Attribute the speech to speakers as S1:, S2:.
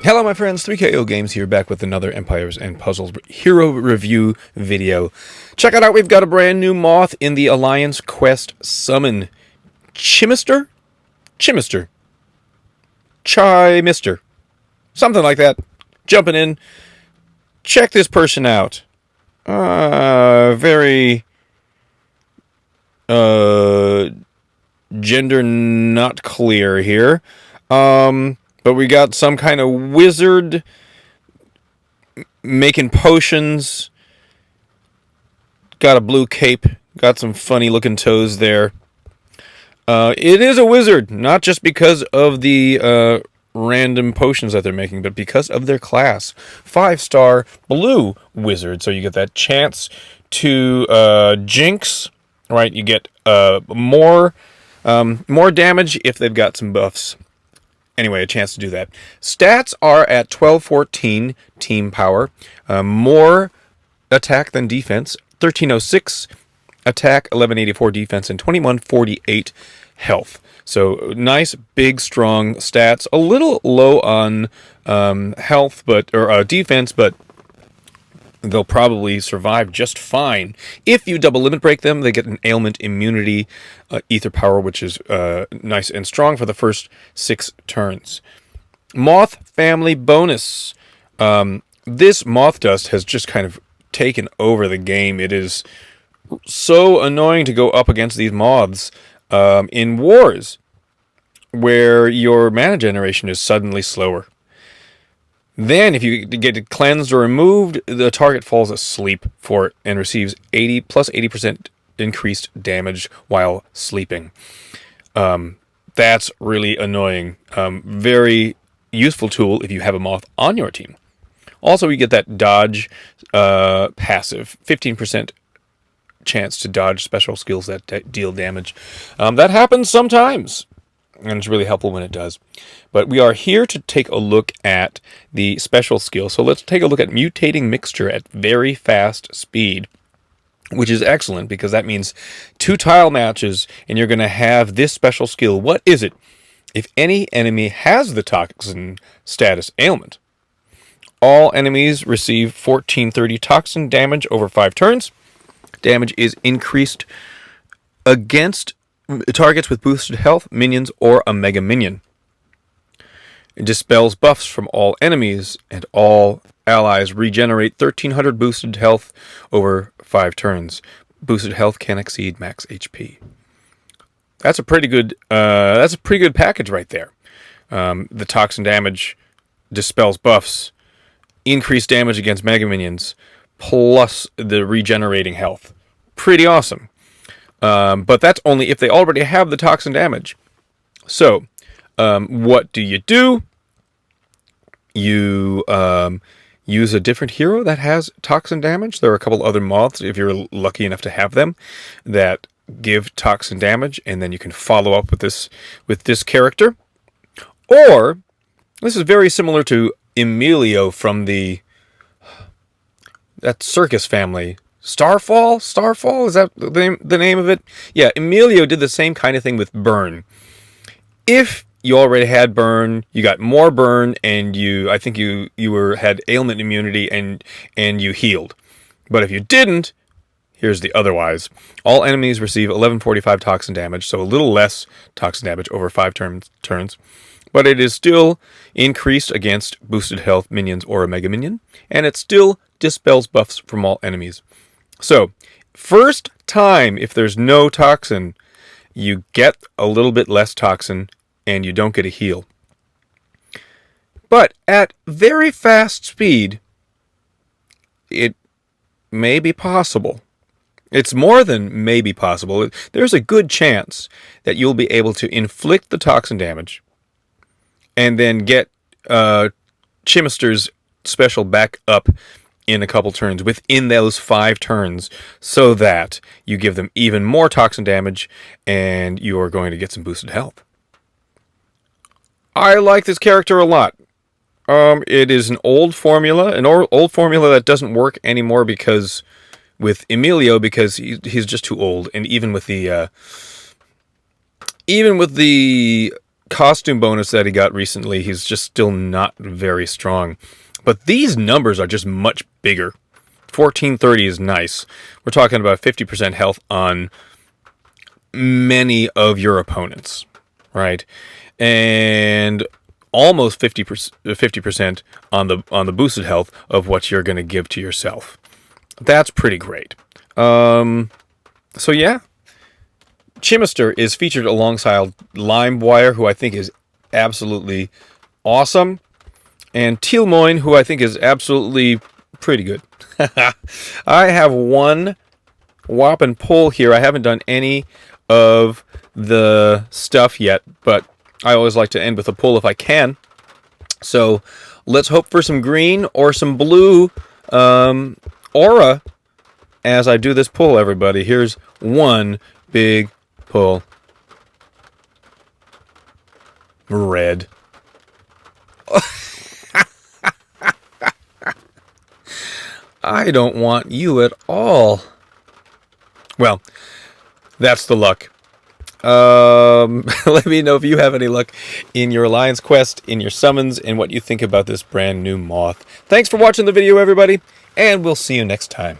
S1: Hello my friends, 3KO Games here, back with another Empires and Puzzles hero review video. Check it out, we've got a brand new Moth in the Alliance Quest Summon. Chimister? Chimister. Chimister. Something like that. Jumping in. Check this person out. Very... gender not clear here. But we got some kind of wizard making potions. Got a blue cape. Got some funny looking toes there. It is a wizard, not just because of the random potions that they're making, but because of their class. 5-star blue wizard. So you get that chance to jinx, right? You get more damage if they've got some buffs. Anyway, a chance to do that. Stats are at 1214 team power. More attack than defense. 1306 attack, 1184 defense, and 2148 health. So nice, big, strong stats. A little low on health, or defense, but they'll probably survive just fine. If you double limit break them, they get an ailment immunity, ether power, which is nice and strong for the first 6 turns. Moth family bonus. This moth dust has just kind of taken over the game. It is so annoying to go up against these moths in wars where your mana generation is suddenly slower. Then, if you get it cleansed or removed, the target falls asleep for it and receives 80% increased damage while sleeping. That's really annoying. Very useful tool if you have a moth on your team. Also, you get that dodge passive, 15% chance to dodge special skills that deal damage. That happens sometimes, and it's really helpful when it does. But we are here to take a look at the special skill. So let's take a look at Mutating Mixture at very fast speed, which is excellent because that means 2 tile matches and you're going to have this special skill. What is it? If any enemy has the toxin status ailment, all enemies receive 1430 toxin damage over 5 turns. Damage is increased against targets with boosted health, minions, or a mega minion. It dispels buffs from all enemies, and all allies regenerate 1300 boosted health over 5 turns. Boosted health can exceed max HP. That's a pretty good package right there. The toxin damage dispels buffs, increased damage against mega minions, plus the regenerating health. Pretty awesome. But that's only if they already have the toxin damage. So, what do? You use a different hero that has toxin damage. There are a couple other moths, if you're lucky enough to have them, that give toxin damage, and then you can follow up with this character. Or, this is very similar to Emilio from that circus family. Starfall? Is that the name of it? Yeah, Emilio did the same kind of thing with Burn. If you already had Burn, you got more Burn, and I think you had ailment immunity and you healed. But if you didn't, here's the otherwise. All enemies receive 1145 toxin damage, so a little less toxin damage over 5 turns. But it is still increased against boosted health, minions, or a mega minion, and it still dispels buffs from all enemies. So, first time, if there's no toxin, you get a little bit less toxin, and you don't get a heal. But at very fast speed, it may be possible. It's more than maybe possible. There's a good chance that you'll be able to inflict the toxin damage, and then get Chimister's special back up in a couple turns, within those 5 turns, so that you give them even more toxin damage, and you are going to get some boosted health. I like this character a lot. It is an old formula, that doesn't work anymore with Emilio, because he's just too old, and even with the costume bonus that he got recently, he's just still not very strong. But these numbers are just much bigger. 1430 is nice. We're talking about 50% health on many of your opponents, right? And almost 50% on the boosted health of what you're going to give to yourself. That's pretty great. So yeah, Chimister is featured alongside Limewire, who I think is absolutely awesome, and Tealmoin, who I think is absolutely pretty good. I have one whop and pull here. I haven't done any of the stuff yet, but I always like to end with a pull if I can. So let's hope for some green or some blue aura as I do this pull, everybody. Here's one big pull. Red. I don't want you at all. Well, that's the luck. Let me know if you have any luck in your Alliance quest, in your summons, and what you think about this brand new Moth. Thanks for watching the video, everybody, and we'll see you next time.